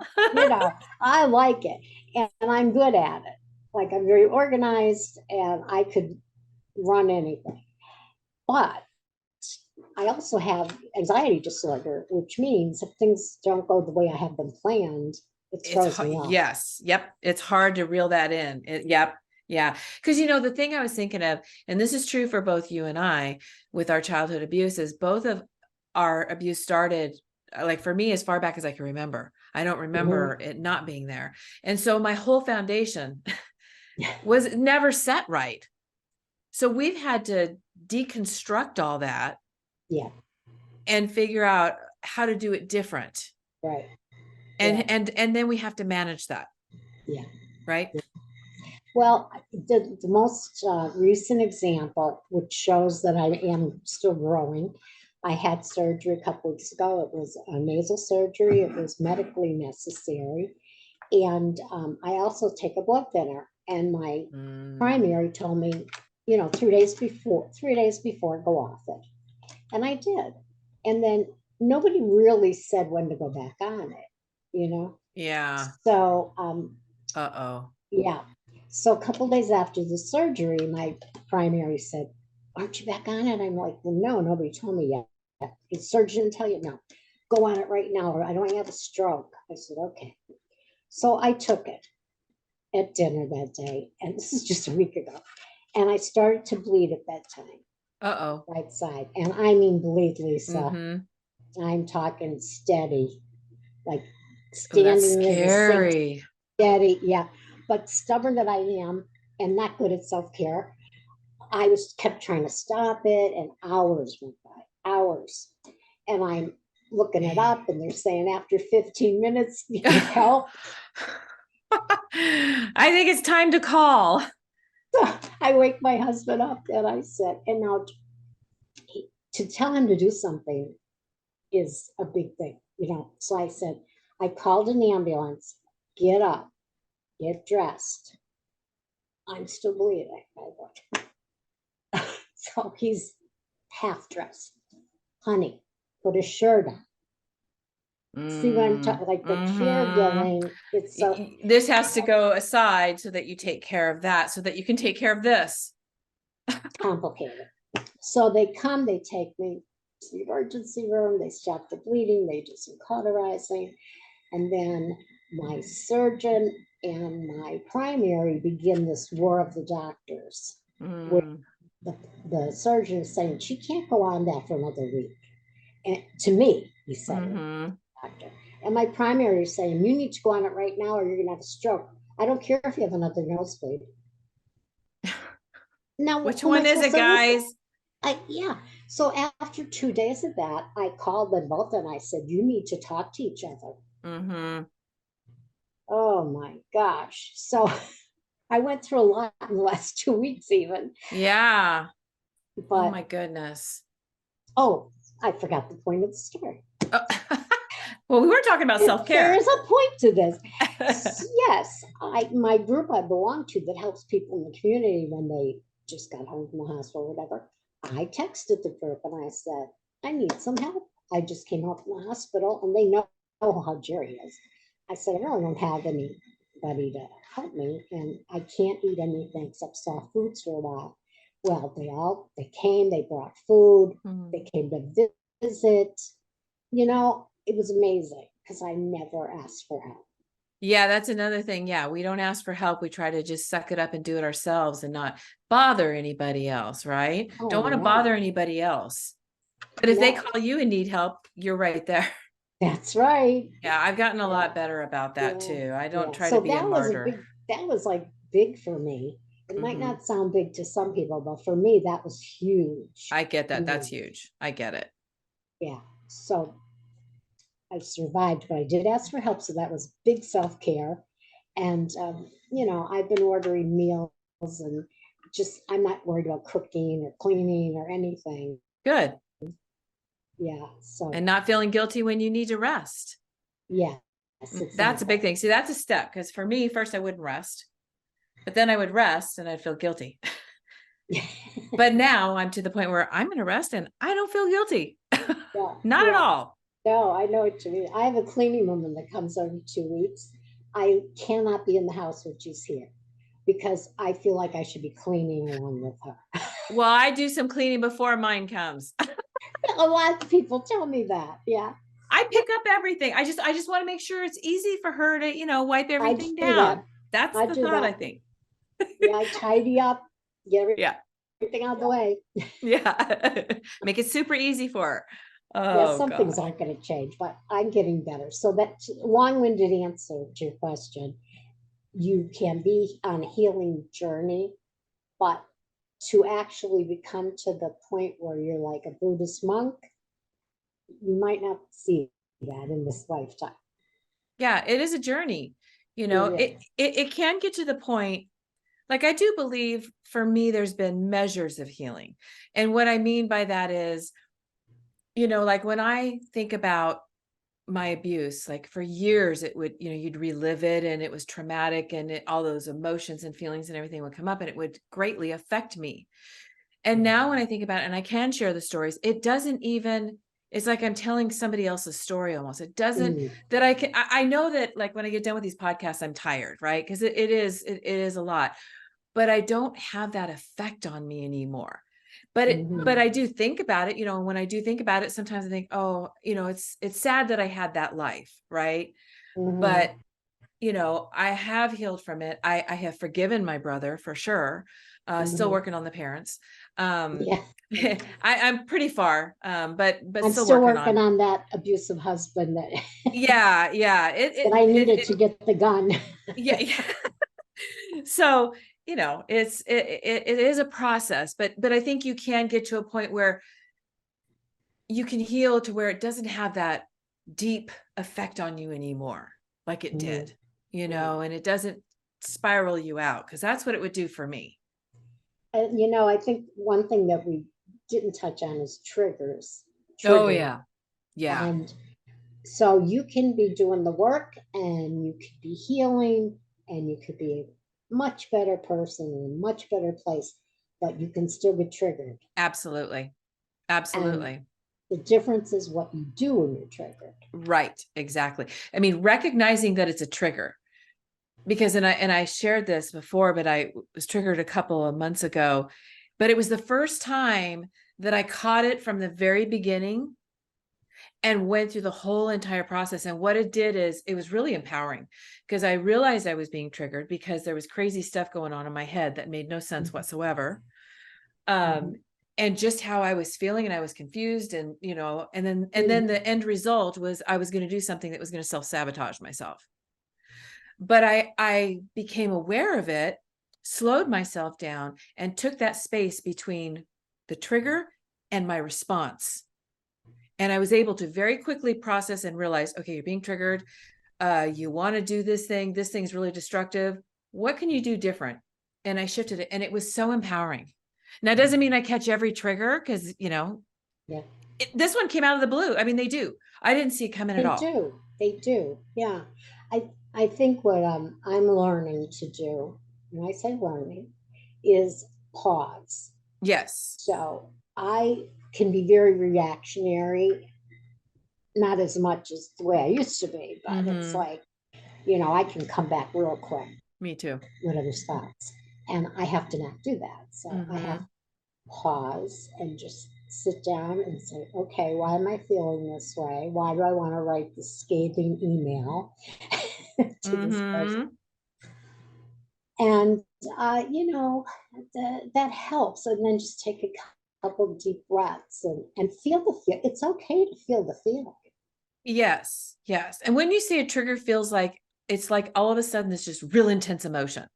I like it, and I'm good at it. Like, I'm very organized, and I could run anything. But I also have anxiety disorder, which means if things don't go the way I have them planned, it throws me off. Yes. Yep. It's hard to reel that in. Yep. Yeah. Because, the thing I was thinking of, and this is true for both you and I with our childhood abuse, is both of our abuse started, like for me, as far back as I can remember. I don't remember it not being there. And so my whole foundation was never set right. So we've had to deconstruct all that. Yeah. And figure out how to do it different. Right. And then we have to manage that. Yeah. Right. Yeah. Well, the most recent example, which shows that I am still growing, I had surgery a couple weeks ago. It was a nasal surgery. It was medically necessary. And I also take a blood thinner. And my primary told me, 3 days before, go off it. And I did. And then nobody really said when to go back on it, Yeah. So, yeah. So a couple days after the surgery, my primary said, aren't you back on it? I'm like, well, no, nobody told me yet. The surgeon didn't tell you? No. Go on it right now, or I don't have a stroke. I said, okay. So I took it at dinner that day, and this is just a week ago. And I started to bleed at bedtime. Right side. And I mean bleed, Lisa. I'm talking steady, like standing in the sink, steady. Yeah. But stubborn that I am and not good at self-care, I kept trying to stop it, and hours went by, hours. And I'm looking it up, and they're saying after 15 minutes, you need help. I think it's time to call. So I wake my husband up, and I said, and now to tell him to do something is a big thing, So I said, I called an ambulance, get up, get dressed. I'm still bleeding, by the way. So he's half dressed. Honey, put a shirt on. See what I'm talking, like the caregiving. It's so this has to go aside so that you take care of that, so that you can take care of this. Complicated. So they come, they take me to the emergency room, they stop the bleeding, they do some cauterizing, and then my surgeon and my primary begin this war of the doctors. Where the surgeon is saying she can't go on that for another week. And to me, he said, doctor. And my primary is saying, you need to go on it right now or you're going to have a stroke. I don't care if you have another nosebleed. Now, which one is it, guys? Yeah. So after 2 days of that, I called them both and I said, you need to talk to each other. Oh my gosh. So I went through a lot in the last 2 weeks even. Yeah. But, oh my goodness. Oh, I forgot the point of the story. Well, we were talking about self-care. There is a point to this. Yes, my group I belong to that helps people in the community when they just got home from the hospital or whatever, I texted the group and I said, I need some help. I just came home from the hospital, and they know how Jerry is. I said, I really don't have anybody to help me, and I can't eat anything except soft foods for a while. Well, they came, they brought food, they came to visit. It was amazing because I never asked for help. Yeah, that's another thing. Yeah, we don't ask for help. We try to just suck it up and do it ourselves and not bother anybody else, right? Don't want to bother anybody else. But if they call you and need help, you're right there. That's right. Yeah, I've gotten a lot better about that too. I don't try to be a martyr. That was like big for me. It might not sound big to some people, but for me, that was huge. I get that. That's huge. I get it. Yeah. So I survived, but I did ask for help. So that was big self-care. And, I've been ordering meals and I'm not worried about cooking or cleaning or anything. Good. Yeah. So, And not feeling guilty when you need to rest. yes, exactly. That's a big thing. See, that's a step, because for me, first I wouldn't rest, but then I would rest and I'd feel guilty. But now I'm to the point where I'm going to rest and I don't feel guilty. Not at all. No, I know what you mean. I have a cleaning woman that comes every 2 weeks. I cannot be in the house when she's here because I feel like I should be cleaning along with her. Well, I do some cleaning before mine comes. A lot of people tell me that. Yeah. I pick up everything. I just want to make sure it's easy for her to, wipe everything down. That's the thought, I think. Yeah, I tidy up, get everything out of the way. Yeah. Make it super easy for her. Yeah, some things aren't going to change, but I'm getting better. So that's long-winded answer to your question. You can be on a healing journey, but to actually become to the point where you're like a Buddhist monk, you might not see that in this lifetime. Yeah, it is a journey. It can get to the point. Like, I do believe for me, there's been measures of healing. And what I mean by that is, like when I think about my abuse, like for years, it would, you'd relive it and it was traumatic and all those emotions and feelings and everything would come up and it would greatly affect me. And now when I think about it, and I can share the stories, it doesn't even, it's like I'm telling somebody else's story almost. It doesn't, that I know that like when I get done with these podcasts, I'm tired, right? Because it is a lot, but I don't have that effect on me anymore. But I do think about it, and when I do think about it, sometimes I think, oh, it's sad that I had that life, right? But I have healed from it. I have forgiven my brother for sure. Still working on the parents. I'm pretty far, but I'm still working on that abusive husband that yeah that I needed to get the gun. Yeah. So it is a process, but I think you can get to a point where you can heal to where it doesn't have that deep effect on you anymore, like it did, and it doesn't spiral you out, because that's what it would do for me. And I think one thing that we didn't touch on is triggers. Oh yeah. And so you can be doing the work and you could be healing and you could be a much better person in a much better place, but you can still get triggered. Absolutely. And the difference is what you do when you're triggered. Right. Exactly. I mean, recognizing that it's a trigger, because, and I shared this before, but I was triggered a couple of months ago, but it was the first time that I caught it from the very beginning and went through the whole entire process. And what it did is it was really empowering, because I realized I was being triggered because there was crazy stuff going on in my head that made no sense whatsoever. And just how I was feeling, and I was confused, and, and then the end result was I was going to do something that was going to self-sabotage myself. But I became aware of it, slowed myself down, and took that space between the trigger and my response. And I was able to very quickly process and realize, okay, you're being triggered. You want to do this thing. This thing's really destructive. What can you do different? And I shifted it, and it was so empowering. Now, it doesn't mean I catch every trigger, because, this one came out of the blue. I mean, they do. I didn't see it coming at all. They do. Yeah. I think what I'm learning to do, when I say learning, is pause. Yes. So I can be very reactionary, not as much as the way I used to be, but it's like, I can come back real quick. Me too. Whatever's thoughts. And I have to not do that. So I have to pause and just sit down and say, okay, why am I feeling this way? Why do I want to write this scathing email to this person? And, that helps. And then just take a couple of deep breaths and feel the feel. It's okay to feel the feeling. Yes. Yes. And when you say a trigger feels like, it's like all of a sudden it's just real intense emotion.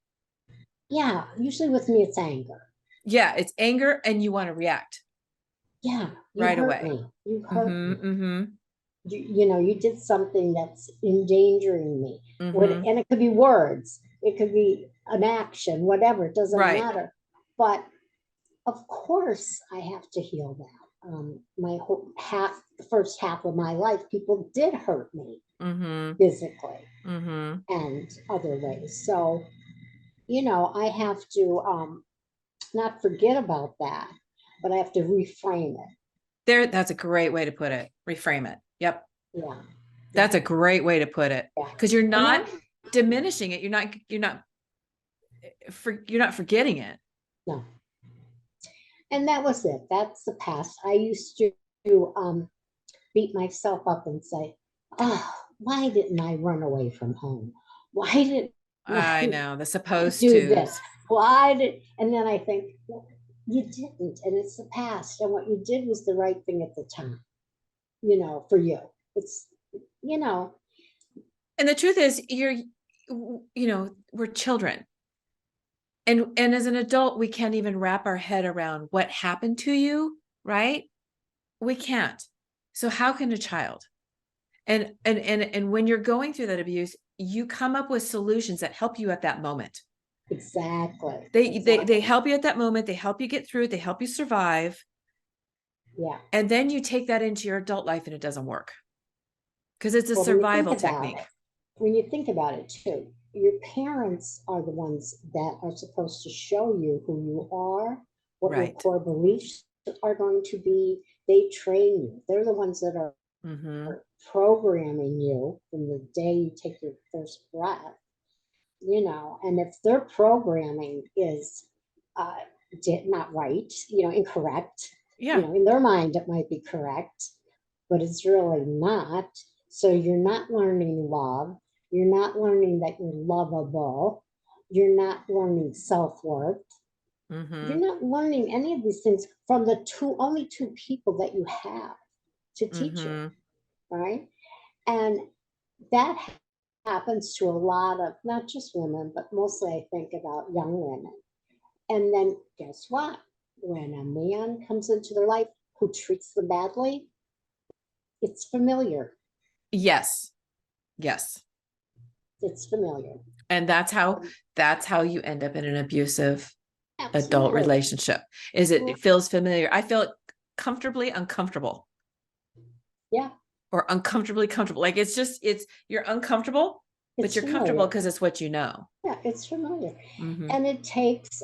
Yeah. Usually with me, it's anger. Yeah. It's anger and you want to react. yeah, you right hurt away. me. You hurt me. Mm-hmm. You did something that's endangering me. Mm-hmm. And it could be words, it could be an action, whatever, it doesn't Right. matter. But of course, I have to heal that. My the first half of my life, people did hurt me Mm-hmm. physically Mm-hmm. and other ways. So, I have to not forget about that, but I have to reframe it. That's a great way to put it. Reframe it. Yep. Yeah. That's a great way to put it. Yeah. Because you're And not that, diminishing it. You're not forgetting it. no. And that was it. That's the past. I used to beat myself up and say, oh, why didn't I run away from home? Why didn't I I know the supposed do to. this? Why did, and then I think, well, you didn't, and it's the past. And what you did was the right thing at the time, for you. It's, you know, And the truth is, we're children. And as an adult, we can't even wrap our head around what happened to you, right? We can't. So how can a child? And when you're going through that abuse, you come up with solutions that help you at that moment. exactly. They help you at that moment. They help you get through it. They help you survive. Yeah. And then you take that into your adult life and it doesn't work because it's a Well, survival technique. When you think about it too, your parents are the ones that are supposed to show you who you are, what your Right. core beliefs are going to be. They train you. They're the ones that are Mm-hmm. programming you from the day you take your first breath, and if their programming is not right, incorrect, Yeah. in their mind it might be correct, but it's really not. So you're not learning love. You're not learning that you're lovable. You're not learning self-worth. Mm-hmm. You're not learning any of these things from the only two people that you have to teach you, right? And that happens to a lot of not just women, but mostly I think about young women. And then guess what? When a man comes into their life who treats them badly, it's familiar. Yes. Yes. It's familiar. And that's how you end up in an abusive adult Absolutely. relationship. It feels familiar. I feel comfortably uncomfortable. Yeah. Or uncomfortably comfortable. Like you're uncomfortable, but you're comfortable because it's what you know. Yeah, it's familiar. Mm-hmm. And it takes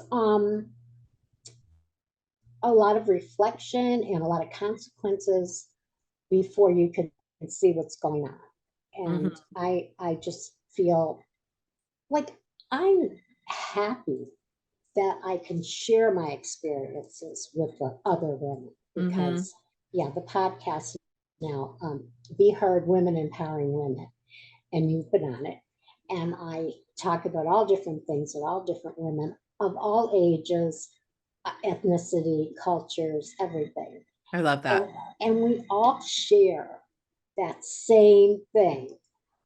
a lot of reflection and a lot of consequences before you can see what's going on. And I just feel like I'm happy that I can share my experiences with the other women because, yeah, the podcast now, Be Heard Women Empowering Women, and you've been on it. And I talk about all different things with all different women of all ages, ethnicity, cultures, everything. I love that. And we all share that same thing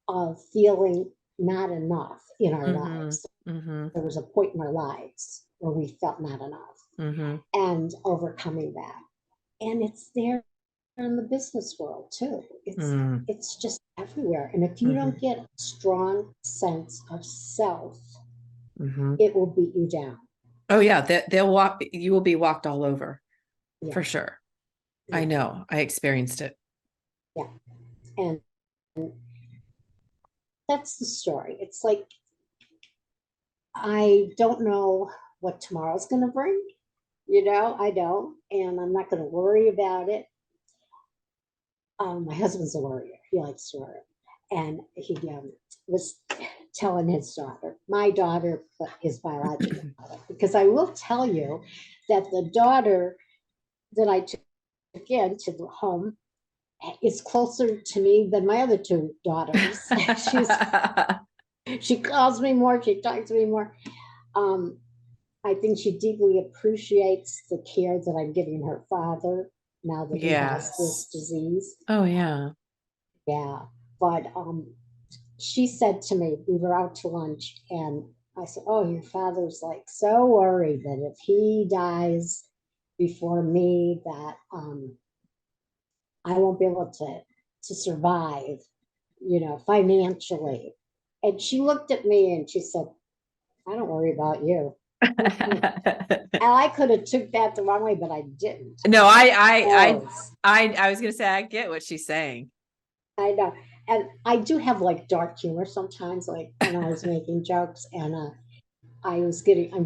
of feeling not enough in our lives. There was a point in our lives where we felt not enough and overcoming that. And it's there in the business world too. It's just everywhere. And if you don't get a strong sense of self, it will beat you down. Oh yeah, you will be walked all over for sure. Yeah. I know. I experienced it. Yeah. And that's the story. It's like, I don't know what tomorrow's going to bring. I don't, and I'm not going to worry about it. My husband's a worrier. He likes to worry. And he was telling his daughter, my daughter, his biological daughter, because I will tell you that the daughter that I took into the home is closer to me than my other two daughters. She calls me more, she talks to me more. I think she deeply appreciates the care that I'm giving her father now that he has this disease. Oh yeah. Yeah. But she said to me, we were out to lunch, and I said, oh, your father's like so worried that if he dies before me that I won't be able to survive, financially. And she looked at me and she said, I don't worry about you. And I could have took that the wrong way, but I didn't. No, I was going to say, I get what she's saying. I know. And I do have like dark humor sometimes, like when I was making jokes, and I'm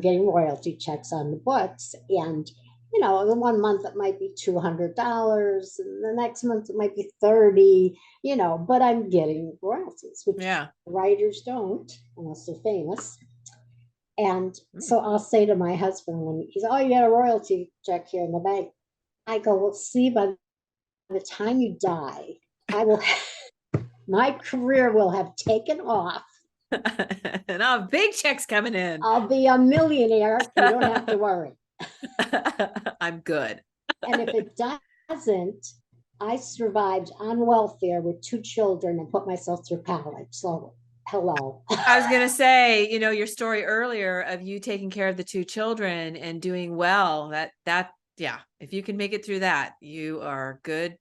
getting royalty checks on the books. And, the one month it might be $200, and the next month it might be 30, but I'm getting royalties, which writers don't unless they're famous. And so I'll say to my husband when he's, oh, you got a royalty check here in the bank. I go, well, see, by the time you die, my career will have taken off. And I'll have big checks coming in. I'll be a millionaire. You don't have to worry. I'm good. And if it doesn't, I survived on welfare with 2 children and put myself through college. So hello. I was going to say, your story earlier of you taking care of the 2 children and doing well, yeah, if you can make it through that, you are good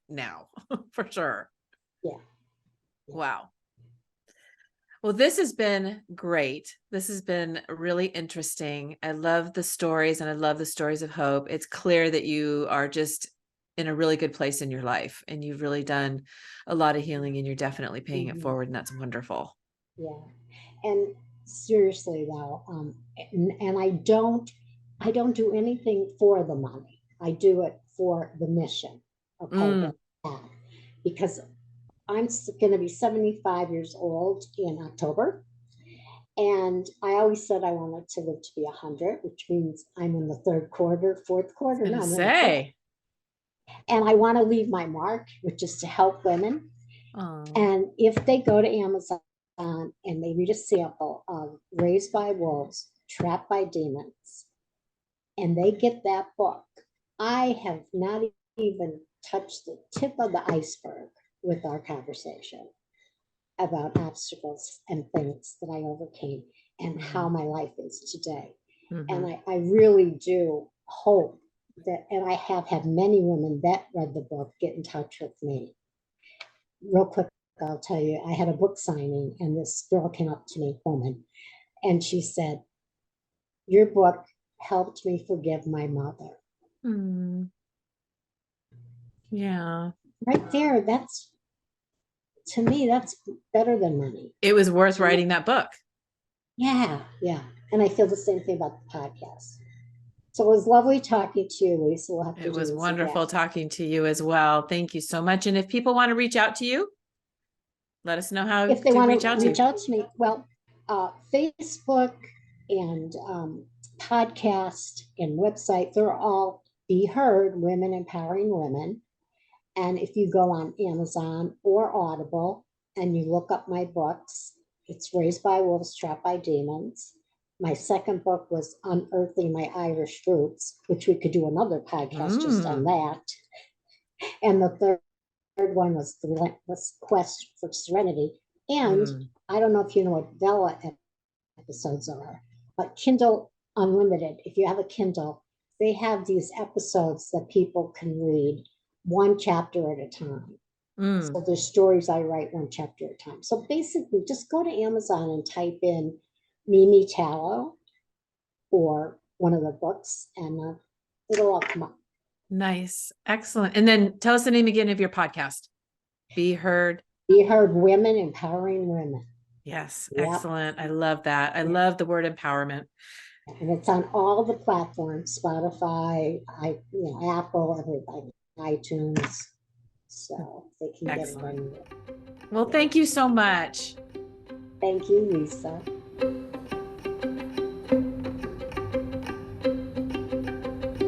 now for sure. Yeah. Wow. Well, this has been great. This has been really interesting. I love the stories, and I love the stories of hope. It's clear that you are just in a really good place in your life, and you've really done a lot of healing, and you're definitely paying it forward, and that's wonderful. Yeah. And seriously though, and I don't do anything for the money. I do it for the mission. Okay. Because I'm going to be 75 years old in October. And I always said I wanted to live to be 100, which means I'm in the 3rd quarter, 4th quarter. And I want to leave my mark, which is to help women. And if they go to Amazon and they read a sample of Raised by Wolves, Trapped by Demons, and they get that book, I have not even touched the tip of the iceberg with our conversation about obstacles and things that I overcame and how my life is today. And I really do hope that, and I have had many women that read the book get in touch with me. Real quick, I'll tell you, I had a book signing and this girl came up to me, woman, and she said, your book helped me forgive my mother. Yeah. Right there, to me, that's better than money. It was worth writing that book. Yeah. And I feel the same thing about the podcast. So it was lovely talking to you, Lisa. It was wonderful talking to you as well. Thank you so much. And if people want to reach out to you, let us know how if they want to reach out to me. Well, Facebook and podcast and website, they're all Be Heard, Women Empowering Women. And if you go on Amazon or Audible and you look up my books, it's Raised by Wolves, Trapped by Demons. My second book was Unearthing My Irish Roots, which we could do another podcast just on that. And the third one was The Relentless Quest for Serenity. And I don't know if you know what Vela episodes are, but Kindle Unlimited, if you have a Kindle, they have these episodes that people can read 1 chapter at a time. So there's stories I write 1 chapter at a time. So basically, just go to Amazon and type in Mimi Tallow or one of the books, and it'll all come up. Nice. Excellent. And then tell us the name again of your podcast. Be Heard. Be Heard, Women Empowering Women. Yes. Yep. Excellent. I love that. I love the word empowerment. And it's on all the platforms, Spotify, Apple, everybody, iTunes. So they can Excellent. Get it on. Well, thank you so much. Thank you, Lisa.